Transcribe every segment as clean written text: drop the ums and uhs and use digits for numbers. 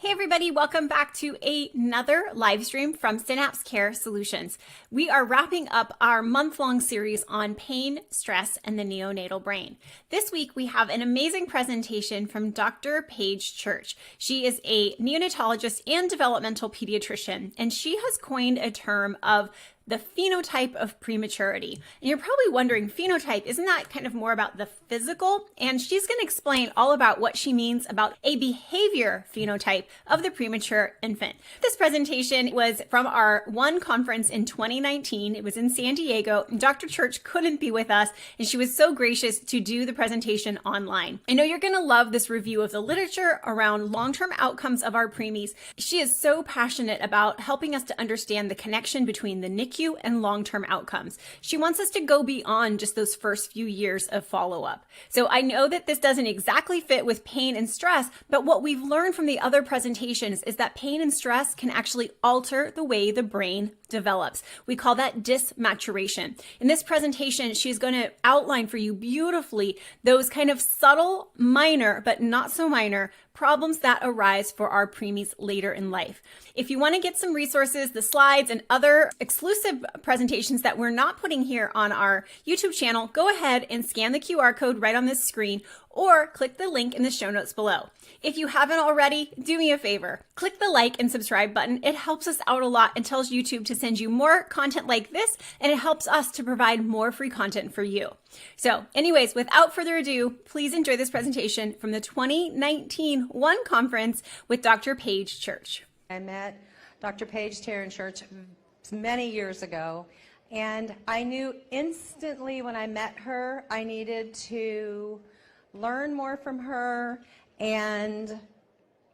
Hey everybody, welcome back to another live stream from Synapse Care Solutions. We are wrapping up our month-long series on pain, stress, and the neonatal brain. This week we have an amazing presentation from Dr. Paige Church. She is a neonatologist and developmental pediatrician, and she has coined a term of the phenotype of prematurity. And you're probably wondering, phenotype, isn't that kind of more about the physical? And she's going to explain all about what she means about a behavior phenotype of the premature infant. This presentation was from our one conference in 2019. It was in San Diego. Dr. Church couldn't be with us, and she was so gracious to do the presentation online. I know you're going to love this review of the literature around long-term outcomes of our preemies. She is so passionate about helping us to understand the connection between the NICU and long-term outcomes. She wants us to go beyond just those first few years of follow-up. So I know that this doesn't exactly fit with pain and stress, but what we've learned from the other presentations is that pain and stress can actually alter the way the brain develops. We call that dysmaturation. In this presentation, she's going to outline for you beautifully those kind of subtle, minor, but not so minor problems that arise for our preemies later in life. If you want to get some resources, the slides, and other exclusive presentations that we're not putting here on our YouTube channel, go ahead and scan the QR code right on this screen or click the link in the show notes below. If you haven't already, do me a favor. Click the like and subscribe button. It helps us out a lot and tells YouTube to send you more content like this, and it helps us to provide more free content for you. So anyways, without further ado, please enjoy this presentation from the 2019 One Conference with Dr. Paige Church. I met Dr. Paige Church many years ago, and I knew instantly when I met her I needed to learn more from her and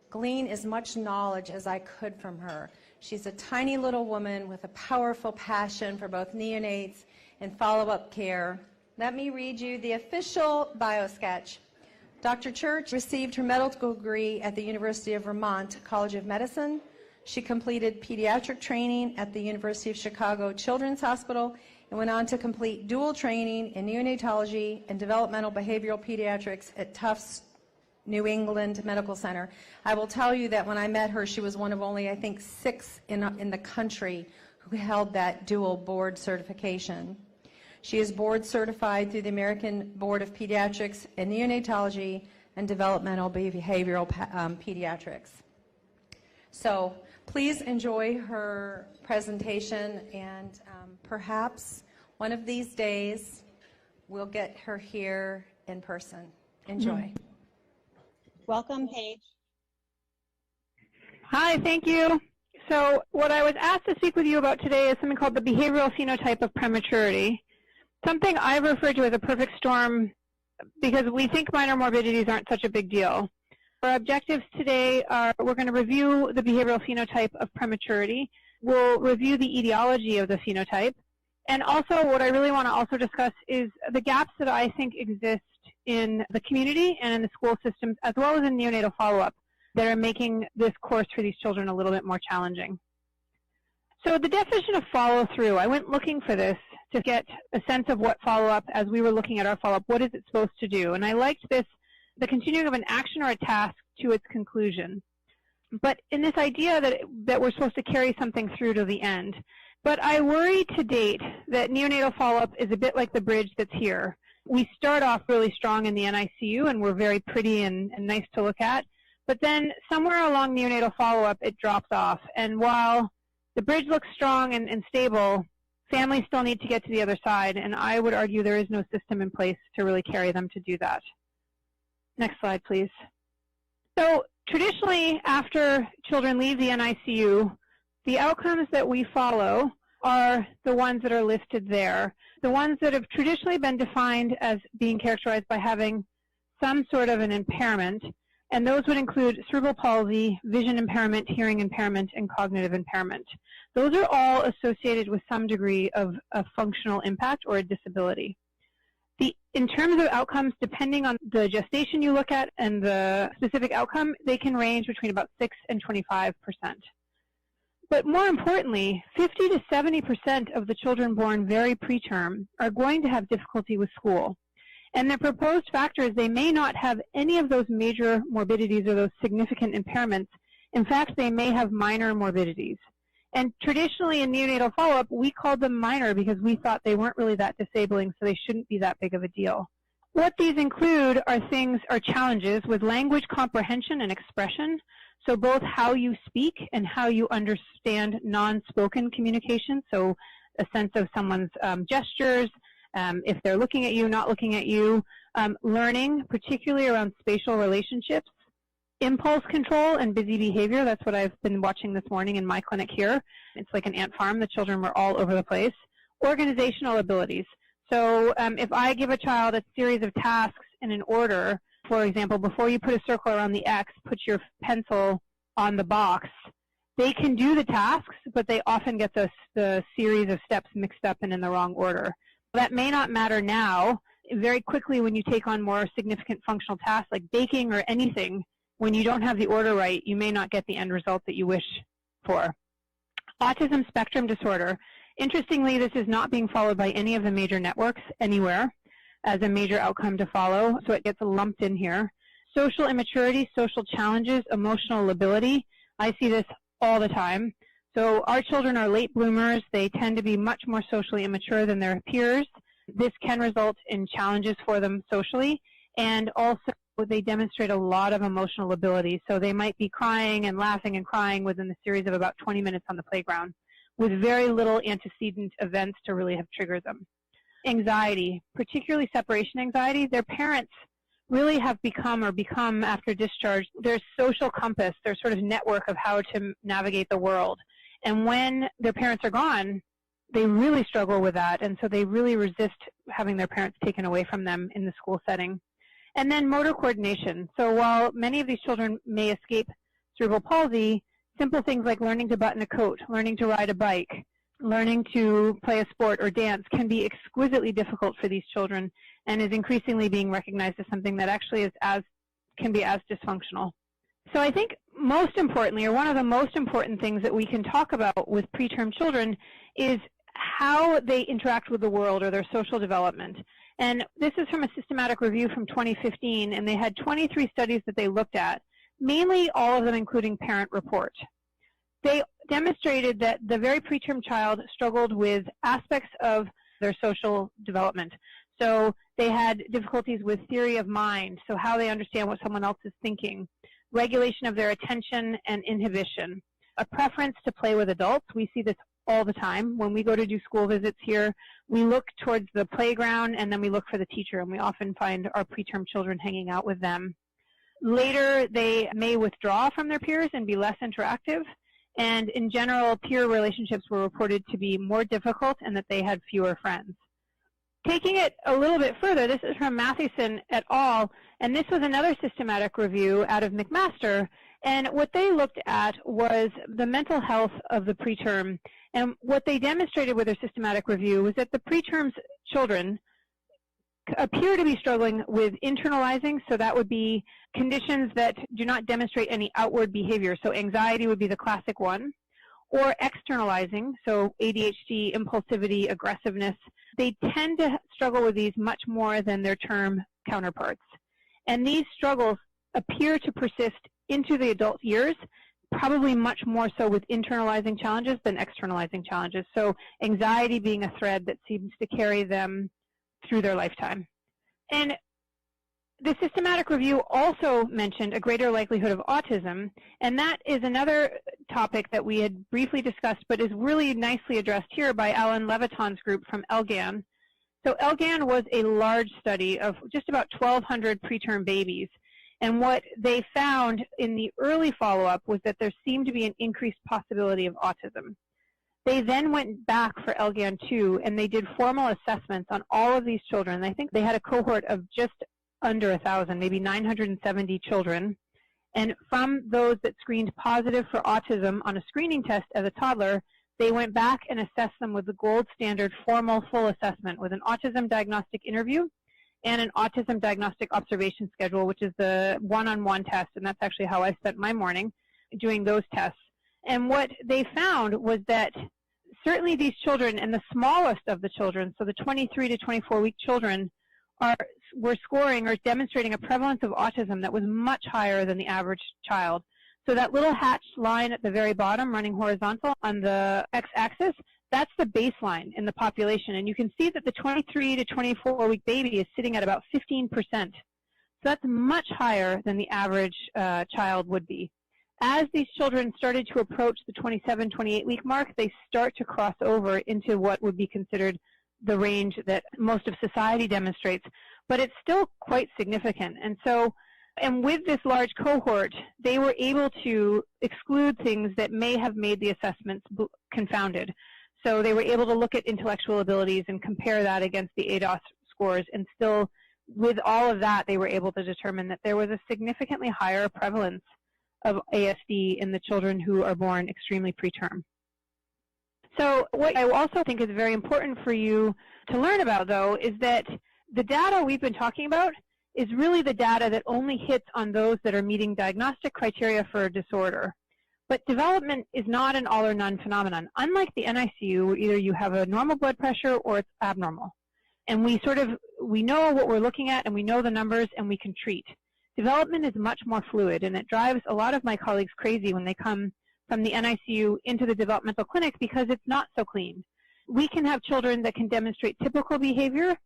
glean as much knowledge as I could from her. She's a tiny little woman with a powerful passion for both neonates and follow-up care. Let me read you the official bio sketch. Dr. Church received her medical degree at the University of Vermont College of Medicine. She completed pediatric training at the University of Chicago Children's Hospital and went on to complete dual training in neonatology and developmental behavioral pediatrics at Tufts New England Medical Center. I will tell you that when I met her, she was one of only, I think, 6 in the country who held that dual board certification. She is board certified through the American Board of Pediatrics and Neonatology and Developmental Behavioral Pediatrics. So please enjoy her presentation, and perhaps one of these days we'll get her here in person. Enjoy. Welcome, Paige. Hi, thank you. So what I was asked to speak with you about today is something called the behavioral phenotype of prematurity, something I've referred to as a perfect storm because we think minor morbidities aren't such a big deal. Our objectives today are we're going to review the behavioral phenotype of prematurity. We'll review the etiology of the phenotype. And also what I really want to also discuss is the gaps that I think exist in the community and in the school systems, as well as in neonatal follow-up, that are making this course for these children a little bit more challenging. So the definition of follow-through, I went looking for this to get a sense of what follow-up, as we were looking at our follow-up, what is it supposed to do? And I liked this, the continuing of an action or a task to its conclusion. But in this idea that we're supposed to carry something through to the end. But I worry to date that neonatal follow-up is a bit like the bridge that's here. We start off really strong in the NICU, and we're very pretty and nice to look at. But then somewhere along neonatal follow-up, it drops off. And while the bridge looks strong and stable, families still need to get to the other side, and I would argue there is no system in place to really carry them to do that. Next slide, please. So traditionally, after children leave the NICU, the outcomes that we follow are the ones that are listed there, the ones that have traditionally been defined as being characterized by having some sort of an impairment, and those would include cerebral palsy, vision impairment, hearing impairment, and cognitive impairment. Those are all associated with some degree of a functional impact or a disability. In terms of outcomes, depending on the gestation you look at and the specific outcome, they can range between about 6 and 25%. But more importantly, 50 to 70% of the children born very preterm are going to have difficulty with school. And the proposed factors, they may not have any of those major morbidities or those significant impairments, In fact, they may have minor morbidities. And traditionally in neonatal follow-up, we called them minor because we thought they weren't really that disabling, so they shouldn't be that big of a deal. What these include are challenges with language comprehension and expression, so both how you speak and how you understand non-spoken communication, so a sense of someone's gestures, if they're looking at you, not looking at you, learning, particularly around spatial relationships, impulse control and busy behavior. That's what I've been watching this morning in my clinic here. It's like an ant farm. The children were all over the place. Organizational abilities. So if I give a child a series of tasks in an order, for example, before you put a circle around the X, put your pencil on the box, they can do the tasks, but they often get the series of steps mixed up and in the wrong order. That may not matter now. Very quickly, when you take on more significant functional tasks like baking or anything, when you don't have the order right, you may not get the end result that you wish for. Autism spectrum disorder. Interestingly, this is not being followed by any of the major networks anywhere as a major outcome to follow, so it gets lumped in here. Social immaturity, social challenges, emotional lability. I see this all the time. So our children are late bloomers. They tend to be much more socially immature than their peers. This can result in challenges for them socially, and also they demonstrate a lot of emotional lability. So they might be crying and laughing and crying within the series of about 20 minutes on the playground with very little antecedent events to really have triggered them. Anxiety, particularly separation anxiety, their parents really have become after discharge their social compass, their sort of network of how to navigate the world. And when their parents are gone, they really struggle with that, and so they really resist having their parents taken away from them in the school setting. And then motor coordination. So while many of these children may escape cerebral palsy, simple things like learning to button a coat, learning to ride a bike, learning to play a sport or dance can be exquisitely difficult for these children and is increasingly being recognized as something that actually can be as dysfunctional. So I think most importantly, or one of the most important things that we can talk about with preterm children is how they interact with the world or their social development. And this is from a systematic review from 2015, and they had 23 studies that they looked at, mainly all of them including parent report. They demonstrated that the very preterm child struggled with aspects of their social development. So they had difficulties with theory of mind, so how they understand what someone else is thinking, regulation of their attention and inhibition, a preference to play with adults. We see this all the time. When we go to do school visits here, we look towards the playground and then we look for the teacher, and we often find our preterm children hanging out with them. Later, they may withdraw from their peers and be less interactive, and in general, peer relationships were reported to be more difficult and that they had fewer friends. Taking it a little bit further, this is from Mathewson et al., and this was another systematic review out of McMaster, and what they looked at was the mental health of the preterm. And what they demonstrated with their systematic review was that the preterm's children appear to be struggling with internalizing, so that would be conditions that do not demonstrate any outward behavior. So anxiety would be the classic one. Or externalizing, so ADHD, impulsivity, aggressiveness. They tend to struggle with these much more than their term counterparts. And these struggles appear to persist into the adult years, probably much more so with internalizing challenges than externalizing challenges. So anxiety being a thread that seems to carry them through their lifetime. And the systematic review also mentioned a greater likelihood of autism, and that is another topic that we had briefly discussed, but is really nicely addressed here by Alan Leviton's group from ELGAN. So ELGAN was a large study of just about 1,200 preterm babies, and what they found in the early follow-up was that there seemed to be an increased possibility of autism. They then went back for ELGAN 2, and they did formal assessments on all of these children. I think they had a cohort of just under 1,000, maybe 970 children. And from those that screened positive for autism on a screening test as a toddler, they went back and assessed them with the gold standard formal full assessment with an autism diagnostic interview and an autism diagnostic observation schedule, which is the one-on-one test, and that's actually how I spent my morning doing those tests. And what they found was that certainly these children, and the smallest of the children, so the 23 to 24-week children, were scoring or demonstrating a prevalence of autism that was much higher than the average child. So that little hatched line at the very bottom running horizontal on the x-axis, that's the baseline in the population. And you can see that the 23 to 24-week baby is sitting at about 15%. So that's much higher than the average child would be. As these children started to approach the 27, 28-week mark, they start to cross over into what would be considered the range that most of society demonstrates. But it's still quite significant. And with this large cohort, they were able to exclude things that may have made the assessments confounded. So they were able to look at intellectual abilities and compare that against the ADOS scores, and still, with all of that, they were able to determine that there was a significantly higher prevalence of ASD in the children who are born extremely preterm. So what I also think is very important for you to learn about, though, is that the data we've been talking about is really the data that only hits on those that are meeting diagnostic criteria for a disorder. But development is not an all or none phenomenon. Unlike the NICU, where either you have a normal blood pressure or it's abnormal. And we know what we're looking at, and we know the numbers, and we can treat. Development is much more fluid, and it drives a lot of my colleagues crazy when they come from the NICU into the developmental clinic because it's not so clean. We can have children that can demonstrate typical behavior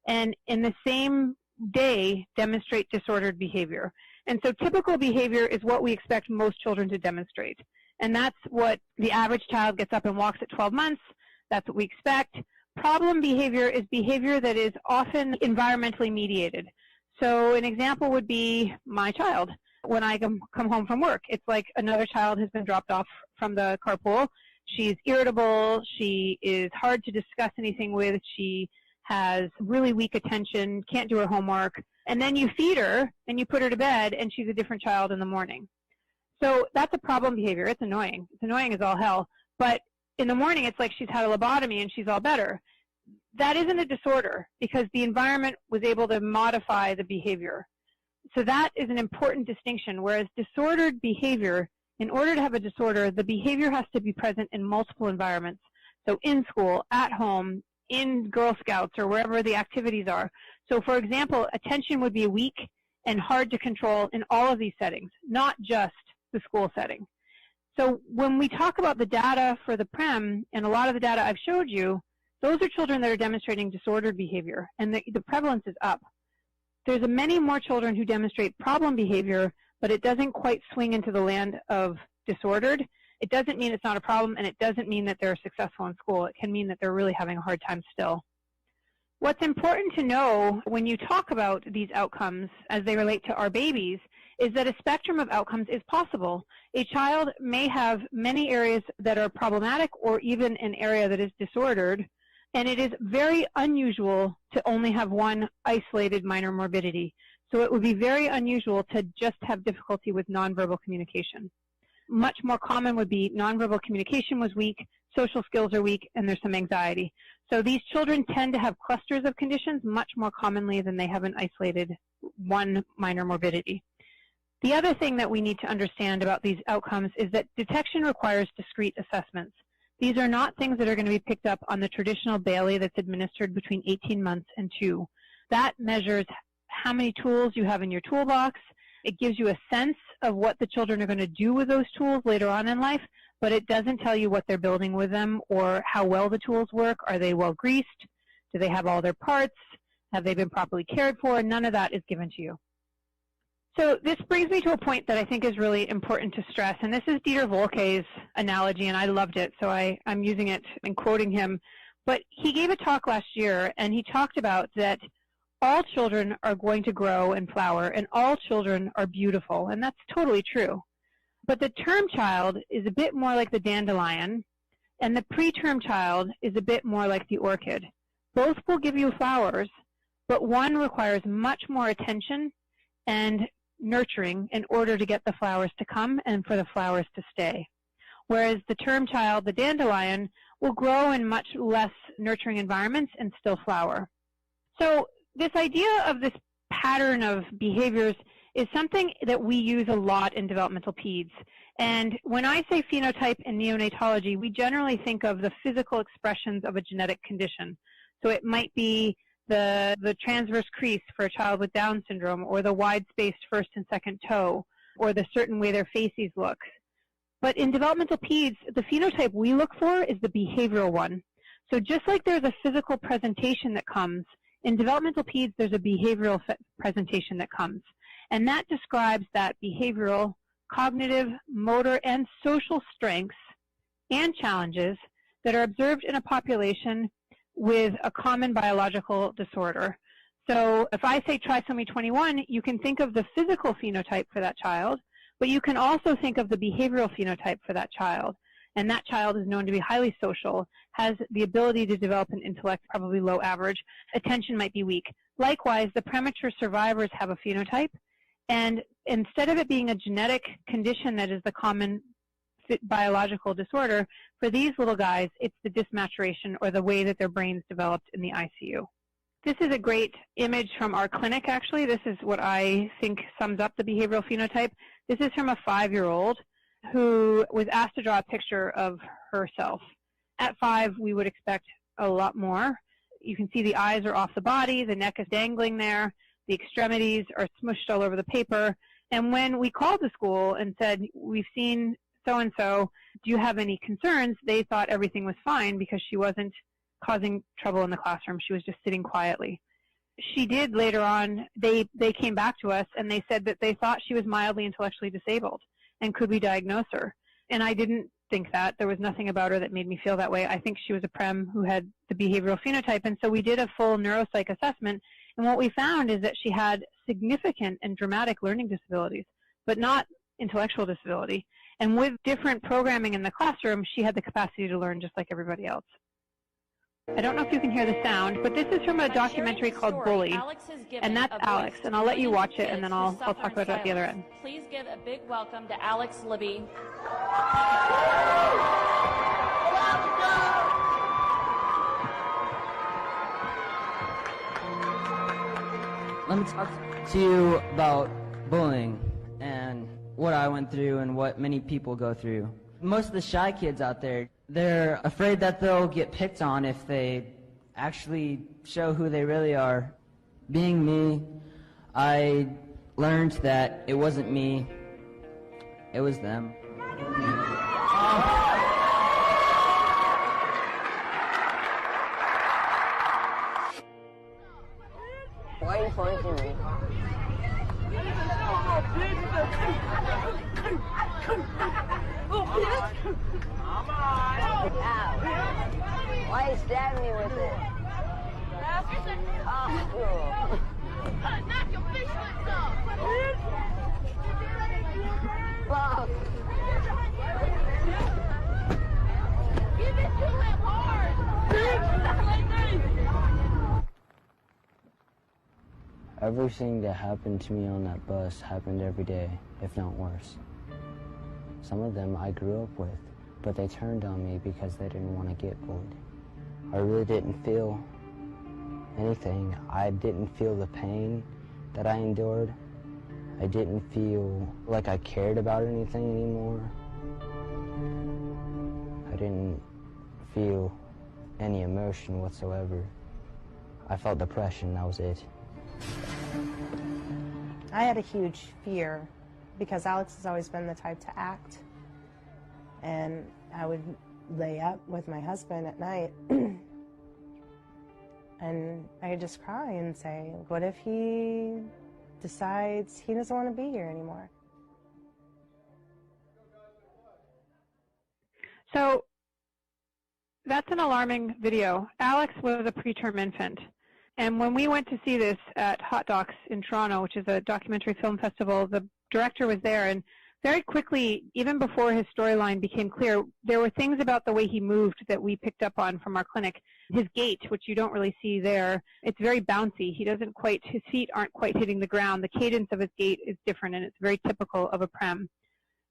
and in the same day demonstrate disordered behavior. And so typical behavior is what we expect most children to demonstrate. And that's what the average child gets up and walks at 12 months. That's what we expect. Problem behavior is behavior that is often environmentally mediated. So an example would be my child. When I come home from work, it's like another child has been dropped off from the carpool. She's irritable. She is hard to discuss anything with. She has really weak attention, can't do her homework. And then you feed her and you put her to bed and she's a different child in the morning. So that's a problem behavior. It's annoying. It's annoying as all hell. But in the morning, it's like she's had a lobotomy and she's all better. That isn't a disorder because the environment was able to modify the behavior. So that is an important distinction, whereas disordered behavior, in order to have a disorder, the behavior has to be present in multiple environments. So in school, at home, in Girl Scouts, or wherever the activities are. So for example, attention would be weak and hard to control in all of these settings, not just the school setting. So when we talk about the data for the PREM, and a lot of the data I've showed you, those are children that are demonstrating disordered behavior, and the prevalence is up. There's many more children who demonstrate problem behavior, but it doesn't quite swing into the land of disordered. It doesn't mean it's not a problem, and it doesn't mean that they're successful in school. It can mean that they're really having a hard time still. What's important to know when you talk about these outcomes as they relate to our babies is that a spectrum of outcomes is possible. A child may have many areas that are problematic or even an area that is disordered, and it is very unusual to only have one isolated minor morbidity. So it would be very unusual to just have difficulty with nonverbal communication. Much more common would be nonverbal communication was weak, social skills are weak, and there's some anxiety. So these children tend to have clusters of conditions much more commonly than they have an isolated one minor morbidity. The other thing that we need to understand about these outcomes is that detection requires discrete assessments. These are not things that are going to be picked up on the traditional Bailey that's administered between 18 months and 2. That measures how many tools you have in your toolbox. It gives you a sense of what the children are going to do with those tools later on in life, but it doesn't tell you what they're building with them or how well the tools work. Are they well greased? Do they have all their parts? Have they been properly cared for? None of that is given to you. So this brings me to a point that I think is really important to stress, and this is Dieter Volke's analogy, and I loved it, so I'm using it and quoting him. But he gave a talk last year, and he talked about that all children are going to grow and flower, and all children are beautiful, and that's totally true. But the term child is a bit more like the dandelion, and the preterm child is a bit more like the orchid. Both will give you flowers, but one requires much more attention and nurturing in order to get the flowers to come and for the flowers to stay. Whereas the term child, the dandelion, will grow in much less nurturing environments and still flower. So this idea of this pattern of behaviors is something that we use a lot in developmental peds. And when I say phenotype in neonatology, we generally think of the physical expressions of a genetic condition. So it might be the transverse crease for a child with Down syndrome, or the wide-spaced first and second toe, or the certain way their faces look. But in developmental peds, the phenotype we look for is the behavioral one. So just like there's a physical presentation that comes, in developmental peds, there's a behavioral presentation that comes. And that describes that behavioral, cognitive, motor, and social strengths and challenges that are observed in a population with a common biological disorder. So if I say trisomy 21, you can think of the physical phenotype for that child, but you can also think of the behavioral phenotype for that child. And that child is known to be highly social, has the ability to develop an intellect probably low average, attention might be weak. Likewise, the premature survivors have a phenotype, and instead of it being a genetic condition that is the common biological disorder, for these little guys, it's the dysmaturation or the way that their brains developed in the ICU. This is a great image from our clinic, actually. This is what I think sums up the behavioral phenotype. This is from a 5-year-old who was asked to draw a picture of herself. At 5, we would expect a lot more. You can see the eyes are off the body, the neck is dangling there, the extremities are smushed all over the paper. And when we called the school and said, we've seen so-and-so, do you have any concerns? They thought everything was fine because she wasn't causing trouble in the classroom. She was just sitting quietly. She did later on, they came back to us and they said that they thought she was mildly intellectually disabled and could we diagnose her? And I didn't think that. There was nothing about her that made me feel that way. I think she was a prem who had the behavioral phenotype, and so we did a full neuropsych assessment, and what we found is that she had significant and dramatic learning disabilities, but not intellectual disability. And with different programming in the classroom, she had the capacity to learn just like everybody else. I don't know if you can hear the sound, but this is from a documentary called Bully, and that's Alex, and I'll let you watch it, and then I'll talk about it at the other end. Please give a big welcome to Alex Libby. Let me talk to you about bullying and what I went through and what many people go through. Most of the shy kids out there, they're afraid that they'll get picked on if they actually show who they really are. Being me, I learned that it wasn't me, it was them. Why are you pointing me? Why are you stabbing me with it? Oh. Knock your fish hooks off! Fuck. Give it to him hard! Everything that happened to me on that bus happened every day, if not worse. Some of them I grew up with, but they turned on me because they didn't want to get bullied. I really didn't feel anything. I didn't feel the pain that I endured. I didn't feel like I cared about anything anymore. I didn't feel any emotion whatsoever. I felt depression, that was it. I had a huge fear because Alex has always been the type to act. And I would lay up with my husband at night and I would just cry and say, what if he decides he doesn't want to be here anymore? So that's an alarming video. Alex was a preterm infant. And when we went to see this at Hot Docs in Toronto, which is a documentary film festival, the director was there, and very quickly, even before his storyline became clear, there were things about the way he moved that we picked up on from our clinic. His gait, which you don't really see there, it's very bouncy. He doesn't quite, his feet aren't quite hitting the ground. The cadence of his gait is different, and it's very typical of a prem.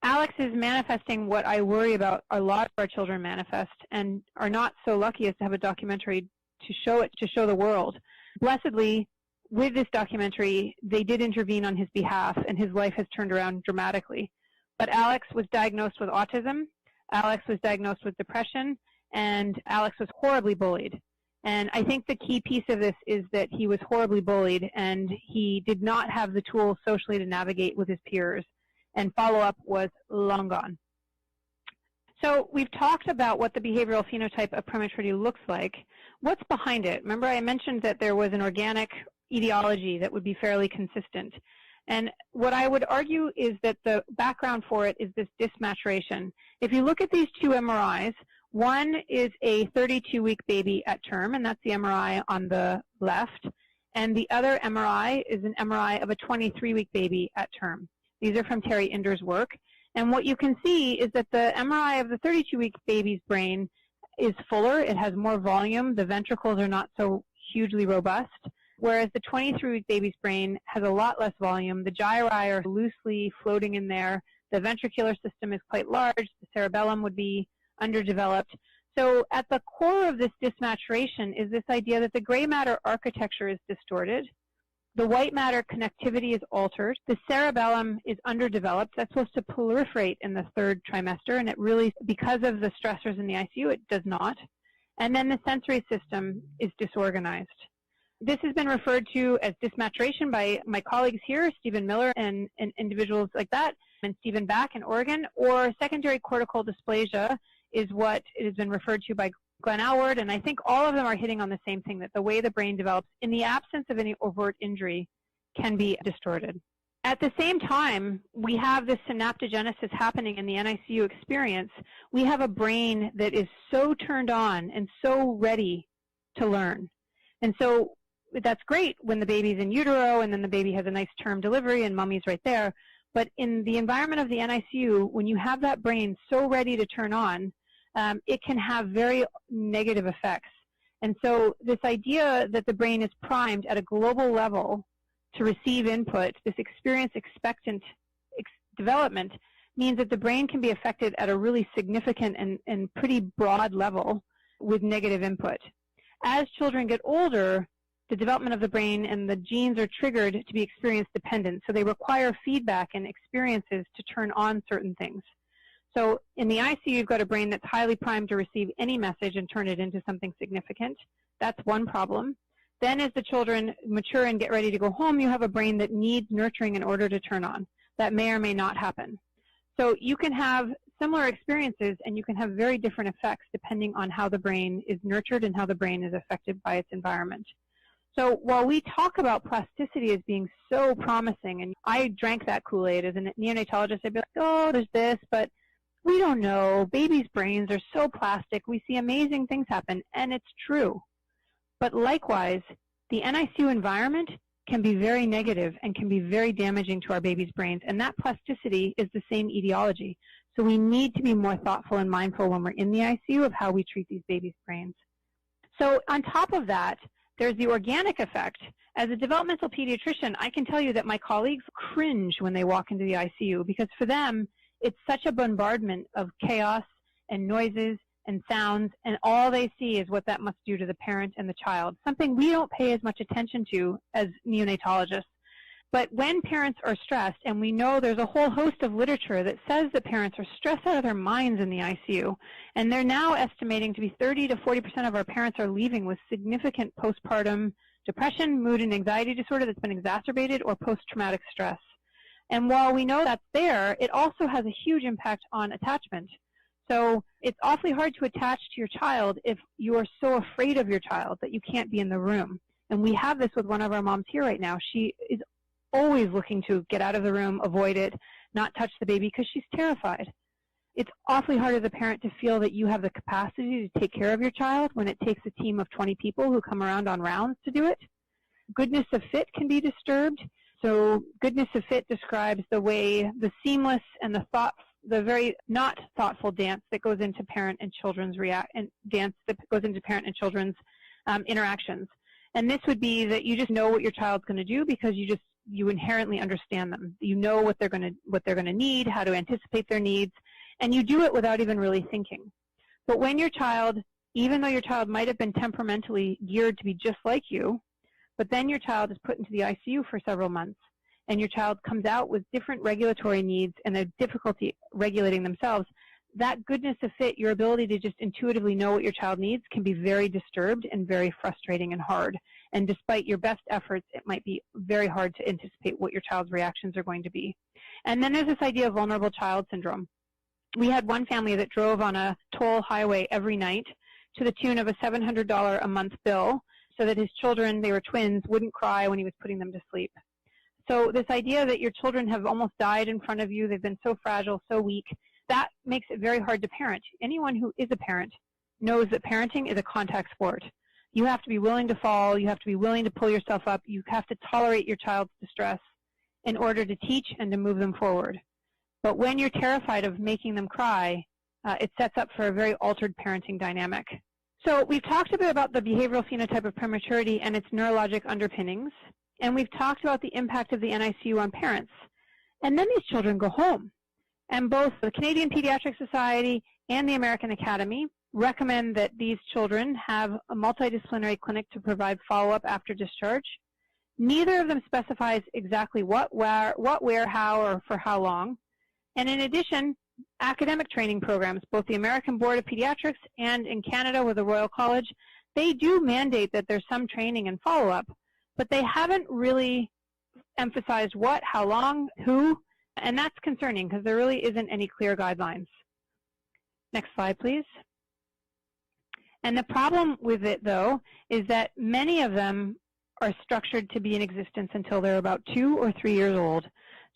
Alex is manifesting what I worry about a lot of our children manifest and are not so lucky as to have a documentary to show it, to show the world. Blessedly, with this documentary, they did intervene on his behalf, and his life has turned around dramatically. But Alex was diagnosed with autism, Alex was diagnosed with depression, and Alex was horribly bullied. And I think the key piece of this is that he was horribly bullied, and he did not have the tools socially to navigate with his peers. and follow-up was long gone. So we've talked about what the behavioral phenotype of prematurity looks like. What's behind it? Remember I mentioned that there was an organic etiology that would be fairly consistent. And what I would argue is that the background for it is this dysmaturation. If you look at these two MRIs, one is a 32-week baby at term, and that's the MRI on the left. And the other MRI is an MRI of a 23-week baby at term. These are from Terry Inder's work. And what you can see is that the MRI of the 32-week baby's brain is fuller. It has more volume. The ventricles are not so hugely robust, whereas the 23-week baby's brain has a lot less volume. The gyri are loosely floating in there. The ventricular system is quite large. The cerebellum would be underdeveloped. So at the core of this dysmaturation is this idea that the gray matter architecture is distorted. The white matter connectivity is altered. The cerebellum is underdeveloped. That's supposed to proliferate in the third trimester, and it really, because of the stressors in the ICU, it does not. And then the sensory system is disorganized. This has been referred to as dysmaturation by my colleagues here, Stephen Miller and individuals like that, and Stephen Back in Oregon, or secondary cortical dysplasia is what it has been referred to by Glenn Alward, and I think all of them are hitting on the same thing, that the way the brain develops in the absence of any overt injury can be distorted. At the same time, we have this synaptogenesis happening in the NICU experience. We have a brain that is so turned on and so ready to learn. And so that's great when the baby's in utero and then the baby has a nice term delivery and mommy's right there. But in the environment of the NICU, when you have that brain so ready to turn on, it can have very negative effects. And so this idea that the brain is primed at a global level to receive input, this experience expectant development, means that the brain can be affected at a really significant and pretty broad level with negative input. As children get older, the development of the brain and the genes are triggered to be experience dependent, so they require feedback and experiences to turn on certain things. So in the ICU, you've got a brain that's highly primed to receive any message and turn it into something significant. That's one problem. Then as the children mature and get ready to go home, you have a brain that needs nurturing in order to turn on. That may or may not happen. So you can have similar experiences, and you can have very different effects depending on how the brain is nurtured and how the brain is affected by its environment. So while we talk about plasticity as being so promising, and I drank that Kool-Aid as a neonatologist, I'd be like, oh, there's this, but we don't know. Babies' brains are so plastic. We see amazing things happen, and it's true. But likewise, the NICU environment can be very negative and can be very damaging to our babies' brains, and that plasticity is the same etiology. So we need to be more thoughtful and mindful when we're in the ICU of how we treat these babies' brains. So on top of that, there's the organic effect. As a developmental pediatrician, I can tell you that my colleagues cringe when they walk into the ICU, because for them, it's such a bombardment of chaos and noises and sounds, and all they see is what that must do to the parent and the child, something we don't pay as much attention to as neonatologists. But when parents are stressed, and we know there's a whole host of literature that says that parents are stressed out of their minds in the ICU, and they're now estimating to be 30 to 40% of our parents are leaving with significant postpartum depression, mood and anxiety disorder that's been exacerbated, or post-traumatic stress. And while we know that's there, it also has a huge impact on attachment. So it's awfully hard to attach to your child if you are so afraid of your child that you can't be in the room. And we have this with one of our moms here right now. She is always looking to get out of the room, avoid it, not touch the baby because she's terrified. It's awfully hard as a parent to feel that you have the capacity to take care of your child when it takes a team of 20 people who come around on rounds to do it. Goodness of fit can be disturbed. So goodness of fit describes the way the seamless and the very not thoughtful dance that goes into parent and children's interactions. And this would be that you just know what your child's going to do because you inherently understand them. You know what they're going to need, how to anticipate their needs, and you do it without even really thinking. But when your child, even though your child might have been temperamentally geared to be just like you, but then your child is put into the ICU for several months, and your child comes out with different regulatory needs and a difficulty regulating themselves, that goodness of fit, your ability to just intuitively know what your child needs, can be very disturbed and very frustrating and hard. And despite your best efforts, it might be very hard to anticipate what your child's reactions are going to be. And then there's this idea of vulnerable child syndrome. We had one family that drove on a toll highway every night to the tune of a $700 a month bill so that his children, they were twins, wouldn't cry when he was putting them to sleep. So this idea that your children have almost died in front of you, they've been so fragile, so weak, that makes it very hard to parent. Anyone who is a parent knows that parenting is a contact sport. You have to be willing to fall. You have to be willing to pull yourself up. You have to tolerate your child's distress in order to teach and to move them forward. But when you're terrified of making them cry, it sets up for a very altered parenting dynamic. So we've talked a bit about the behavioral phenotype of prematurity and its neurologic underpinnings, and we've talked about the impact of the NICU on parents. And then these children go home. And both the Canadian Pediatric Society and the American Academy recommend that these children have a multidisciplinary clinic to provide follow-up after discharge. Neither of them specifies exactly what, where, how, or for how long. And in addition, academic training programs, both the American Board of Pediatrics and in Canada with the Royal College, they do mandate that there's some training and follow-up, but they haven't really emphasized what, how long, who, and that's concerning because there really isn't any clear guidelines. Next slide, please. And the problem with it, though, is that many of them are structured to be in existence until they're about 2 or 3 years old.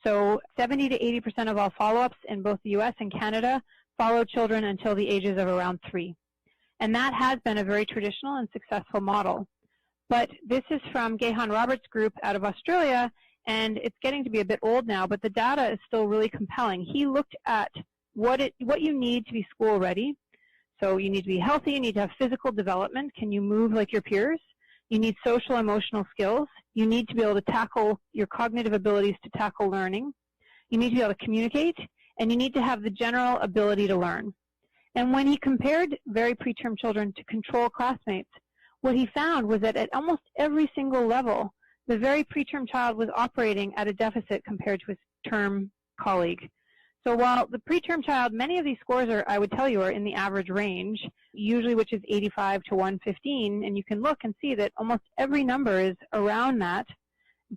So 70 to 80% of all follow-ups in both the U.S. and Canada follow children until the ages of around 3. And that has been a very traditional and successful model. But this is from Gahan Roberts' group out of Australia, and it's getting to be a bit old now, but the data is still really compelling. He looked at what you need to be school ready. So you need to be healthy, you need to have physical development. Can you move like your peers? You need social emotional skills. You need to be able to tackle your cognitive abilities to tackle learning. You need to be able to communicate, and you need to have the general ability to learn. And when he compared very preterm children to control classmates, what he found was that at almost every single level, the very preterm child was operating at a deficit compared to his term colleague. So while the preterm child, many of these scores are, I would tell you, are in the average range, usually which is 85 to 115, and you can look and see that almost every number is around that,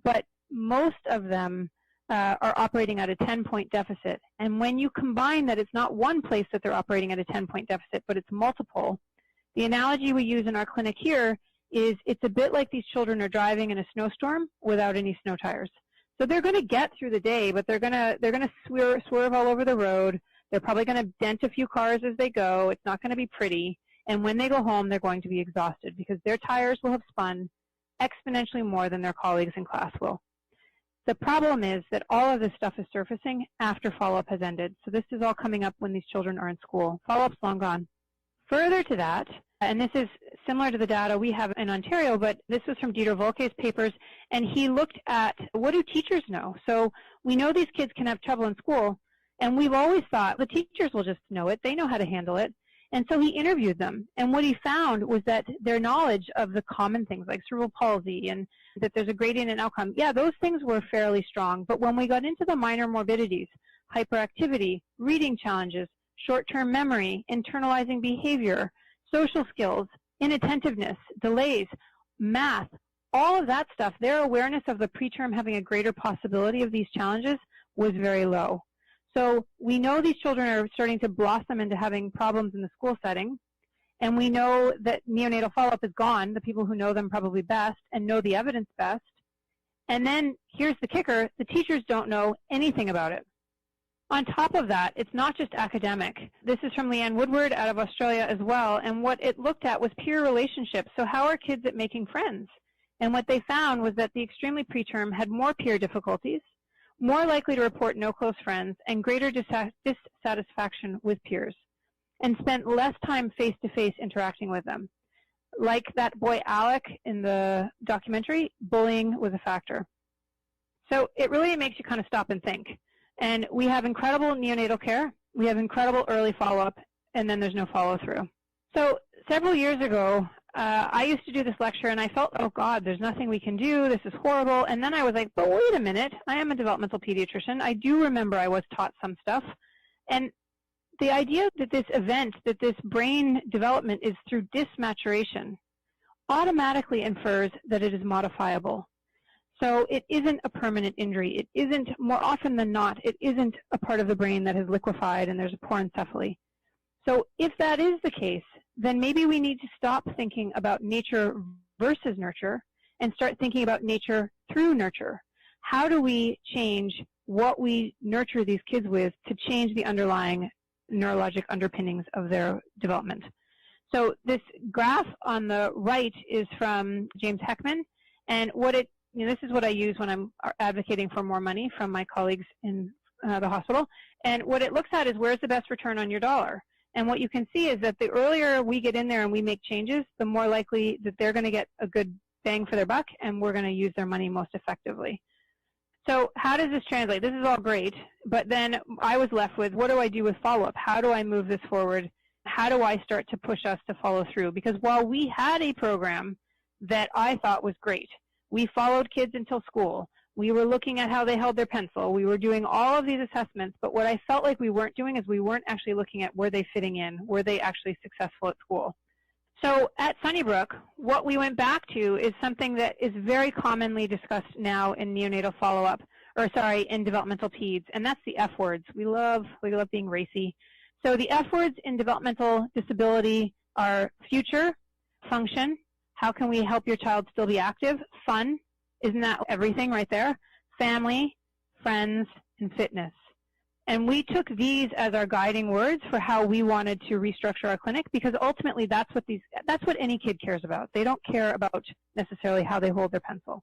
but most of them are operating at a 10-point deficit. And when you combine that it's not one place that they're operating at a 10-point deficit, but it's multiple, the analogy we use in our clinic here is it's a bit like these children are driving in a snowstorm without any snow tires. So they're going to get through the day, but they're going to swerve all over the road. They're probably going to dent a few cars as they go. It's not going to be pretty. And when they go home, they're going to be exhausted because their tires will have spun exponentially more than their colleagues in class will. The problem is that all of this stuff is surfacing after follow-up has ended. So this is all coming up when these children are in school. Follow-up's long gone. Further to that, and this is similar to the data we have in Ontario, but this was from Dieter Volke's papers, and he looked at what do teachers know. So we know these kids can have trouble in school, and we've always thought the teachers will just know it. They know how to handle it. And so he interviewed them, and what he found was that their knowledge of the common things like cerebral palsy and that there's a gradient in outcome, yeah, those things were fairly strong. But when we got into the minor morbidities, hyperactivity, reading challenges, short-term memory, internalizing behavior, social skills, inattentiveness, delays, math, all of that stuff, their awareness of the preterm having a greater possibility of these challenges was very low. So we know these children are starting to blossom into having problems in the school setting, and we know that neonatal follow-up is gone, the people who know them probably best and know the evidence best. And then here's the kicker, the teachers don't know anything about it. On top of that, it's not just academic. This is from Leanne Woodward out of Australia as well, and what it looked at was peer relationships. So how are kids at making friends? And what they found was that the extremely preterm had more peer difficulties, more likely to report no close friends, and greater dissatisfaction with peers, and spent less time face-to-face interacting with them. Like that boy Alec in the documentary, bullying was a factor. So it really makes you kind of stop and think. And we have incredible neonatal care, we have incredible early follow-up, and then there's no follow-through. So several years ago, I used to do this lecture, and I felt, oh, God, there's nothing we can do. This is horrible. And then I was like, but wait a minute. I am a developmental pediatrician. I do remember I was taught some stuff. And the idea that this event, that this brain development is through dysmaturation, automatically infers that it is modifiable. So it isn't a permanent injury. It isn't, more often than not, it isn't a part of the brain that has liquefied and there's a porencephaly. So if that is the case, then maybe we need to stop thinking about nature versus nurture and start thinking about nature through nurture. How do we change what we nurture these kids with to change the underlying neurologic underpinnings of their development? So this graph on the right is from James Heckman, and this is what I use when I'm advocating for more money from my colleagues in the hospital. And what it looks at is where's the best return on your dollar. And what you can see is that the earlier we get in there and we make changes, the more likely that they're going to get a good bang for their buck, and we're going to use their money most effectively. So how does this translate? This is all great, but then I was left with, what do I do with follow-up? How do I move this forward? How do I start to push us to follow through? Because while we had a program that I thought was great, we followed kids until school. We were looking at how they held their pencil. We were doing all of these assessments, but what I felt like we weren't doing is we weren't actually looking at were they fitting in, were they actually successful at school. So at Sunnybrook, what we went back to is something that is very commonly discussed now in neonatal follow-up, in developmental peds, and that's the F words. We love being racy. So the F words in developmental disability are future, function, how can we help your child still be active, fun, isn't that everything right there? Family, friends, and fitness. And we took these as our guiding words for how we wanted to restructure our clinic, because ultimately that's what any kid cares about. They don't care about necessarily how they hold their pencil.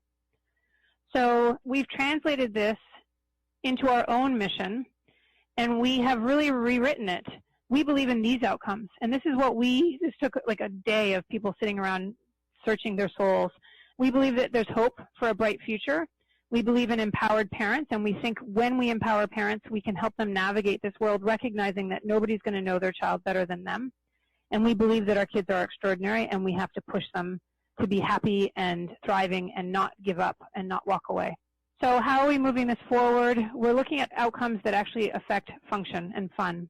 So we've translated this into our own mission, and we have really rewritten it. We believe in these outcomes, and this took like a day of people sitting around searching their souls. We believe that there's hope for a bright future. We believe in empowered parents, and we think when we empower parents, we can help them navigate this world, recognizing that nobody's going to know their child better than them. And we believe that our kids are extraordinary, and we have to push them to be happy and thriving and not give up and not walk away. So how are we moving this forward? We're looking at outcomes that actually affect function and fun.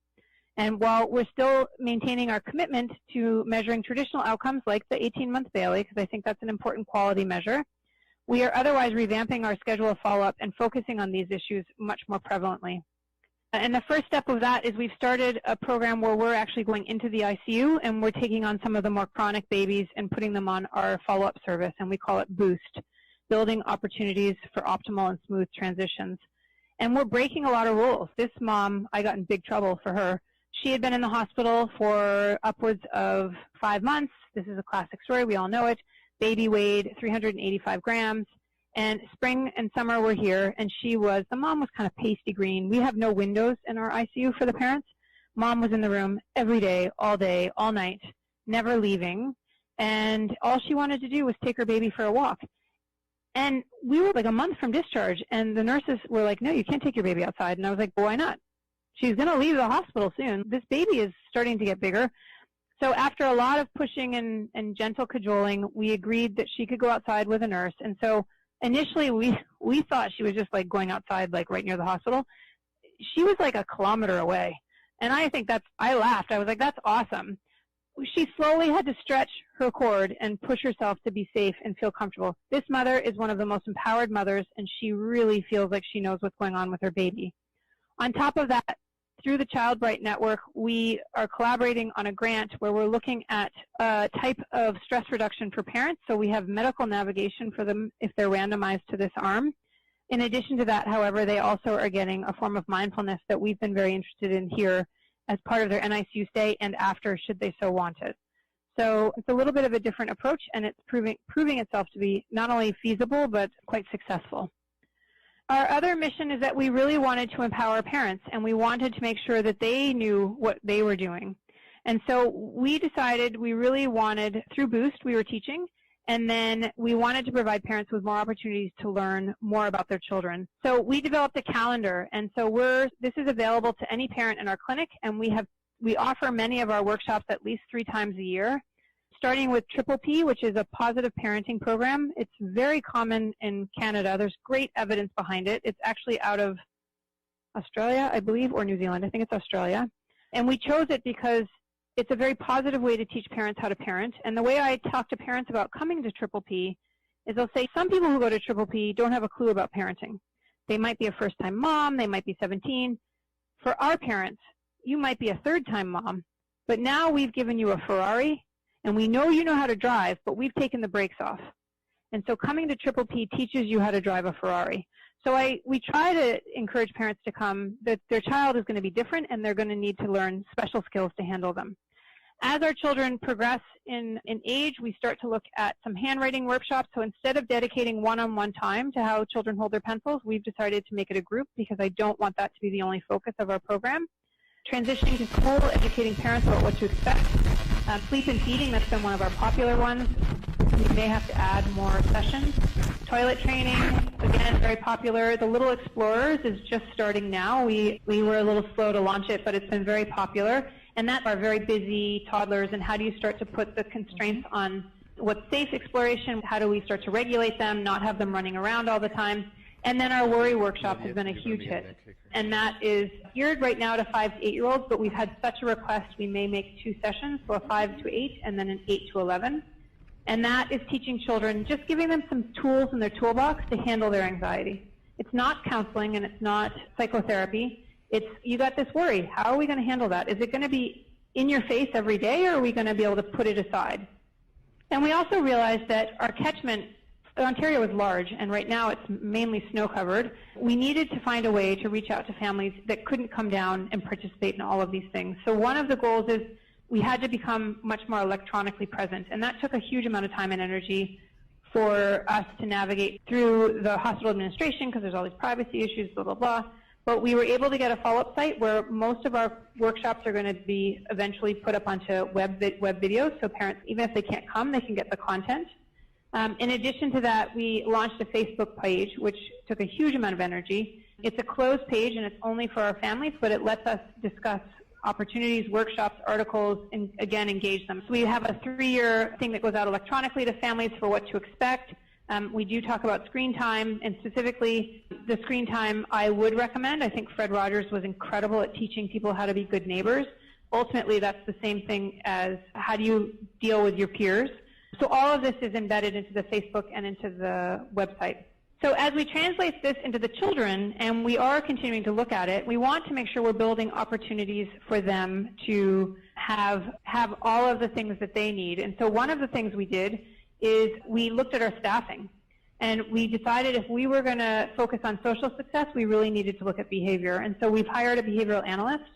And while we're still maintaining our commitment to measuring traditional outcomes like the 18-month Bailey, because I think that's an important quality measure, we are otherwise revamping our schedule of follow-up and focusing on these issues much more prevalently. And the first step of that is we've started a program where we're actually going into the ICU, and we're taking on some of the more chronic babies and putting them on our follow-up service, and we call it BOOST, Building Opportunities for Optimal and Smooth Transitions. And we're breaking a lot of rules. This mom, I got in big trouble for her. She had been in the hospital for upwards of 5 months. This is a classic story. We all know it. Baby weighed 385 grams. And spring and summer were here, and the mom was kind of pasty green. We have no windows in our ICU for the parents. Mom was in the room every day, all night, never leaving. And all she wanted to do was take her baby for a walk. And we were like a month from discharge, and the nurses were like, no, you can't take your baby outside. And I was like, well, why not? She's going to leave the hospital soon. This baby is starting to get bigger. So after a lot of pushing and gentle cajoling, we agreed that she could go outside with a nurse. And so initially we thought she was just like going outside like right near the hospital. She was like a kilometer away. And I laughed. I was like, that's awesome. She slowly had to stretch her cord and push herself to be safe and feel comfortable. This mother is one of the most empowered mothers, and she really feels like she knows what's going on with her baby. On top of that, through the Child Bright Network, we are collaborating on a grant where we're looking at a type of stress reduction for parents. So we have medical navigation for them if they're randomized to this arm. In addition to that, however, they also are getting a form of mindfulness that we've been very interested in here as part of their NICU stay and after, should they so want it. So it's a little bit of a different approach, and it's proving itself to be not only feasible but quite successful. Our other mission is that we really wanted to empower parents, and we wanted to make sure that they knew what they were doing. And so we decided we really wanted, through Boost, we were teaching, and then we wanted to provide parents with more opportunities to learn more about their children. So we developed a calendar, and so this is available to any parent in our clinic, and we offer many of our workshops at least 3 times a year, starting with Triple P, which is a positive parenting program. It's very common in Canada. There's great evidence behind it. It's actually out of Australia, I believe, or New Zealand. I think it's Australia. And we chose it because it's a very positive way to teach parents how to parent. And the way I talk to parents about coming to Triple P is they'll say some people who go to Triple P don't have a clue about parenting. They might be a first-time mom, they might be 17. For our parents, you might be a third-time mom, but now we've given you a Ferrari, and we know you know how to drive, but we've taken the brakes off. And so coming to Triple P teaches you how to drive a Ferrari. So we try to encourage parents to come, that their child is going to be different and they're going to need to learn special skills to handle them. As our children progress in age, we start to look at some handwriting workshops. So instead of dedicating one-on-one time to how children hold their pencils, we've decided to make it a group because I don't want that to be the only focus of our program. Transitioning to school, educating parents about what to expect. Sleep and feeding, that's been one of our popular ones. We may have to add more sessions. Toilet training, again, very popular. The Little Explorers is just starting now. We were a little slow to launch it, but it's been very popular. And that's our very busy toddlers, and how do you start to put the constraints on what's safe exploration, how do we start to regulate them, not have them running around all the time. And then our worry workshop has been a huge hit. And that is geared right now to 5 to 8-year-olds, but we've had such a request we may make 2 sessions, so a 5 to 8 and then an 8 to 11. And that is teaching children, just giving them some tools in their toolbox to handle their anxiety. It's not counseling and it's not psychotherapy. It's, you got this worry. How are we going to handle that? Is it going to be in your face every day, or are we going to be able to put it aside? And we also realized that our catchment, Ontario is large, and right now it's mainly snow-covered. We needed to find a way to reach out to families that couldn't come down and participate in all of these things. So one of the goals is we had to become much more electronically present, and that took a huge amount of time and energy for us to navigate through the hospital administration because there's all these privacy issues, blah, blah, blah. But we were able to get a follow-up site where most of our workshops are going to be eventually put up onto web videos, so parents, even if they can't come, they can get the content. In addition to that, we launched a Facebook page, which took a huge amount of energy. It's a closed page, and it's only for our families, but it lets us discuss opportunities, workshops, articles, and again, engage them. So we have a 3-year thing that goes out electronically to families for what to expect. We do talk about screen time, and specifically the screen time I would recommend. I think Fred Rogers was incredible at teaching people how to be good neighbors. Ultimately, that's the same thing as how do you deal with your peers. So all of this is embedded into the Facebook and into the website. So as we translate this into the children, and we are continuing to look at it, we want to make sure we're building opportunities for them to have all of the things that they need. And so one of the things we did is we looked at our staffing, and we decided if we were going to focus on social success, we really needed to look at behavior. And so we've hired a behavioral analyst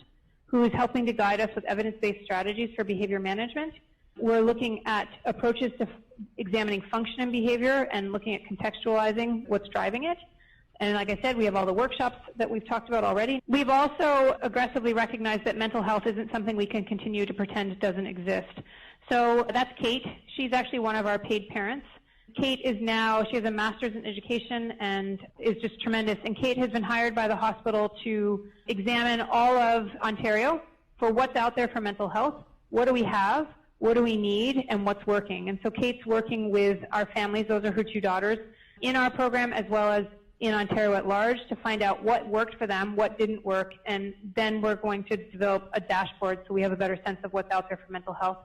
who is helping to guide us with evidence-based strategies for behavior management. We're looking at approaches to examining function and behavior and looking at contextualizing what's driving it. And like I said, we have all the workshops that we've talked about already. We've also aggressively recognized that mental health isn't something we can continue to pretend doesn't exist. So that's Kate. She's actually one of our paid parents. Kate is now, she has a master's in education and is just tremendous. And Kate has been hired by the hospital to examine all of Ontario for what's out there for mental health. What do we have? What do we need? And what's working? And so Kate's working with our families, those are her 2 daughters, in our program as well as in Ontario at large to find out what worked for them, what didn't work, and then we're going to develop a dashboard so we have a better sense of what's out there for mental health.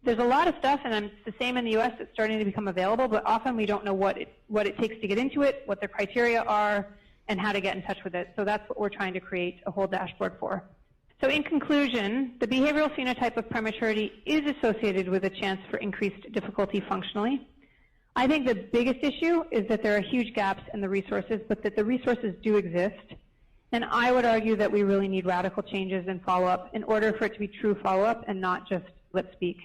There's a lot of stuff, and it's the same in the U.S. It's starting to become available, but often we don't know what it takes to get into it, what the criteria are, and how to get in touch with it. So that's what we're trying to create a whole dashboard for. So in conclusion, the behavioral phenotype of prematurity is associated with a chance for increased difficulty functionally. I think the biggest issue is that there are huge gaps in the resources, but that the resources do exist. And I would argue that we really need radical changes in follow-up in order for it to be true follow-up and not just lip speak.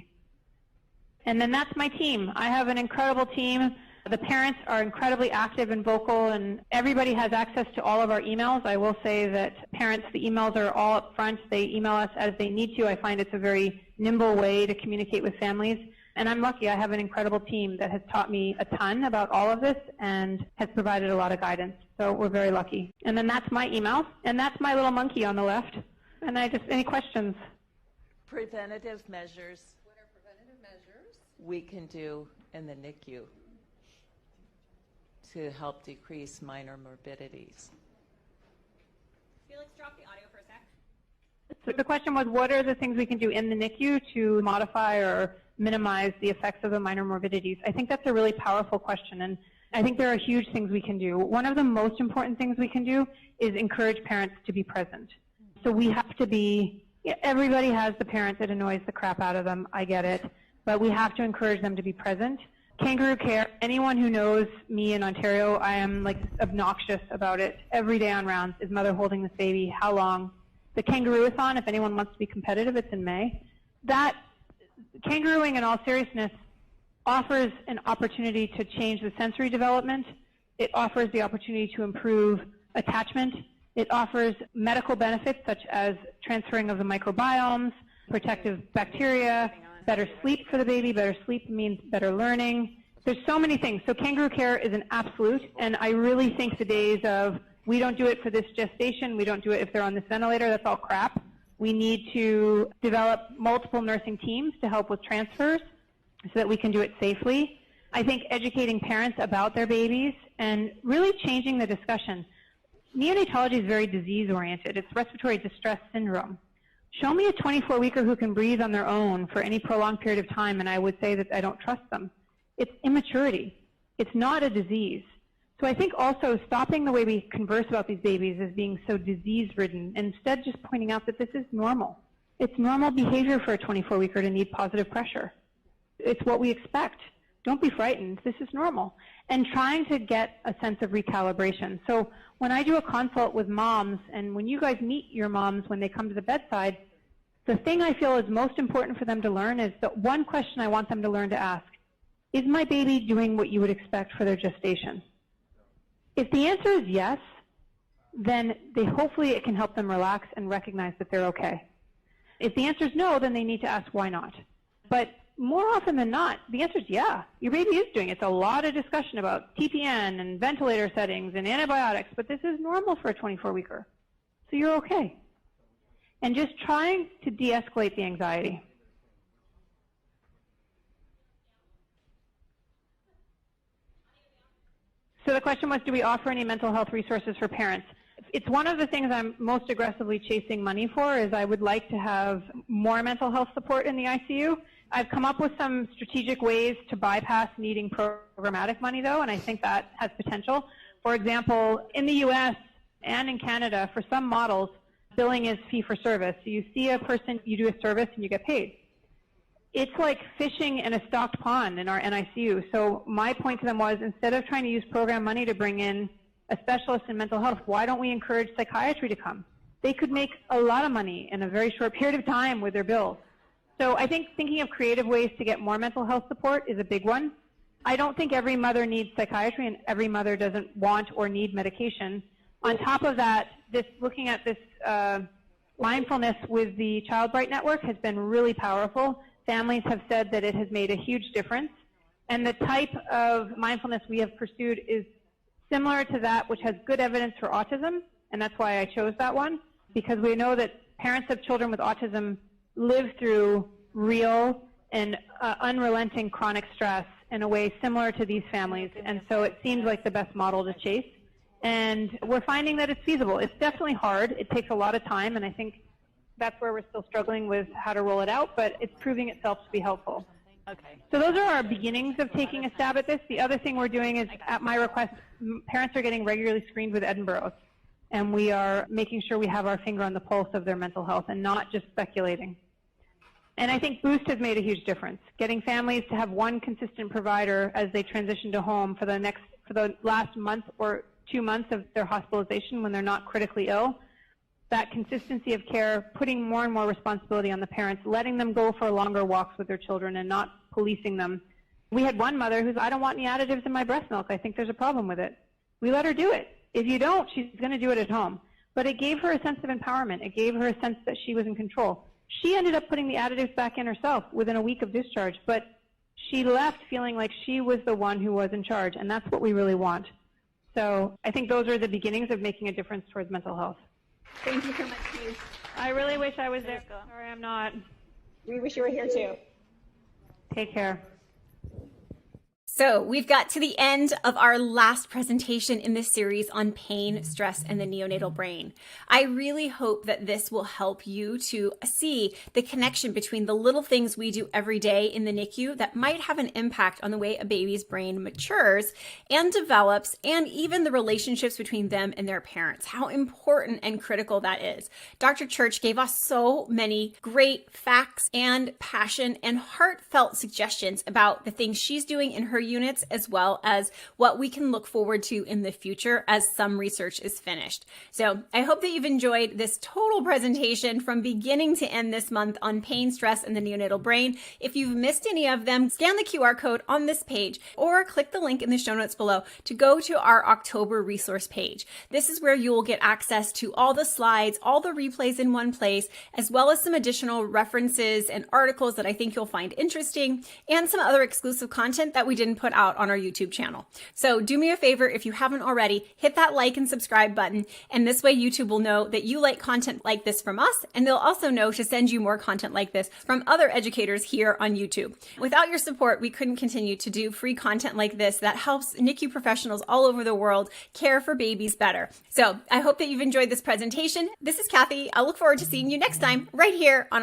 And then that's my team. I have an incredible team. The parents are incredibly active and vocal, and everybody has access to all of our emails. I will say that parents, the emails are all up front. They email us as they need to. I find it's a very nimble way to communicate with families. And I'm lucky. I have an incredible team that has taught me a ton about all of this and has provided a lot of guidance. So we're very lucky. And then that's my email, and that's my little monkey on the left. And any questions? Preventative measures. What are preventative measures we can do in the NICU to help decrease minor morbidities? Felix, drop the audio for a sec. So the question was, what are the things we can do in the NICU to modify or minimize the effects of the minor morbidities? I think that's a really powerful question, and I think there are huge things we can do. One of the most important things we can do is encourage parents to be present. So we have to be, everybody has the parent that annoys the crap out of them, I get it, but we have to encourage them to be present. Kangaroo care, anyone who knows me in Ontario, I am like obnoxious about it. Every day on rounds, is mother holding this baby, how long? The kangaroo-a-thon, if anyone wants to be competitive, it's in May. That, kangarooing in all seriousness, offers an opportunity to change the sensory development. It offers the opportunity to improve attachment. It offers medical benefits such as transferring of the microbiomes, protective bacteria, better sleep for the baby. Better sleep means better learning. There's so many things. So kangaroo care is an absolute, and I really think the days of we don't do it for this gestation, we don't do it if they're on this ventilator, that's all crap. We need to develop multiple nursing teams to help with transfers so that we can do it safely. I think educating parents about their babies and really changing the discussion. Neonatology is very disease-oriented. It's respiratory distress syndrome. Show me a 24-weeker who can breathe on their own for any prolonged period of time, and I would say that I don't trust them. It's immaturity. It's not a disease. So I think also stopping the way we converse about these babies as being so disease-ridden, and instead just pointing out that this is normal. It's normal behavior for a 24-weeker to need positive pressure. It's what we expect. Don't be frightened. This is normal. And trying to get a sense of recalibration. So when I do a consult with moms, and when you guys meet your moms when they come to the bedside, the thing I feel is most important for them to learn is the one question I want them to learn to ask, is my baby doing what you would expect for their gestation? If the answer is yes, then hopefully it can help them relax and recognize that they're okay. If the answer is no, then they need to ask why not. But more often than not, the answer is yeah, your baby is doing it. It's a lot of discussion about TPN and ventilator settings and antibiotics, but this is normal for a 24-weeker. So you're okay. And just trying to de-escalate the anxiety. So the question was, do we offer any mental health resources for parents? It's one of the things I'm most aggressively chasing money for, is I would like to have more mental health support in the ICU. I've come up with some strategic ways to bypass needing programmatic money, though, and I think that has potential. For example, in the U.S. and in Canada, for some models, billing is fee-for-service. So you see a person, you do a service, and you get paid. It's like fishing in a stocked pond in our NICU. So my point to them was, instead of trying to use program money to bring in a specialist in mental health, why don't we encourage psychiatry to come? They could make a lot of money in a very short period of time with their bills. So I think thinking of creative ways to get more mental health support is a big one. I don't think every mother needs psychiatry and every mother doesn't want or need medication. On top of that, looking at this mindfulness with the Child Bright Network has been really powerful. Families have said that it has made a huge difference. And the type of mindfulness we have pursued is similar to that which has good evidence for autism, and that's why I chose that one, because we know that parents of children with autism live through real and unrelenting chronic stress in a way similar to these families, and so it seemed like the best model to chase. And we're finding that it's feasible. It's definitely hard. It takes a lot of time, and I think that's where we're still struggling with how to roll it out, but it's proving itself to be helpful. Okay. So those are our beginnings of taking a stab at this. The other thing we're doing is, at my request, parents are getting regularly screened with Edinburghs, and we are making sure we have our finger on the pulse of their mental health and not just speculating. And I think Boost has made a huge difference. Getting families to have one consistent provider as they transition to home for the last month or 2 months of their hospitalization when they're not critically ill. That consistency of care, putting more and more responsibility on the parents, letting them go for longer walks with their children and not policing them. We had one mother who's, I don't want any additives in my breast milk. I think there's a problem with it. We let her do it. If you don't, she's going to do it at home. But it gave her a sense of empowerment. It gave her a sense that she was in control. She ended up putting the additives back in herself within a week of discharge, but she left feeling like she was the one who was in charge, and that's what we really want. So I think those are the beginnings of making a difference towards mental health. Thank you so much, Paige. I really wish I was there. Sorry, I'm not. We wish you were here too. Take care. So we've got to the end of our last presentation in this series on pain, stress, and the neonatal brain. I really hope that this will help you to see the connection between the little things we do every day in the NICU that might have an impact on the way a baby's brain matures and develops, and even the relationships between them and their parents, how important and critical that is. Dr. Church gave us so many great facts and passion and heartfelt suggestions about the things she's doing in her units, as well as what we can look forward to in the future as some research is finished. So I hope that you've enjoyed this total presentation from beginning to end this month on pain, stress, and the neonatal brain. If you've missed any of them, scan the QR code on this page or click the link in the show notes below to go to our October resource page. This is where you will get access to all the slides, all the replays in one place, as well as some additional references and articles that I think you'll find interesting, and some other exclusive content that we didn't put out on our YouTube channel. So do me a favor, if you haven't already, hit that like and subscribe button, and this way YouTube will know that you like content like this from us, and they'll also know to send you more content like this from other educators here on YouTube. Without your support, we couldn't continue to do free content like this that helps NICU professionals all over the world care for babies better. So I hope that you've enjoyed this presentation. This is Kathy. I look forward to seeing you next time right here on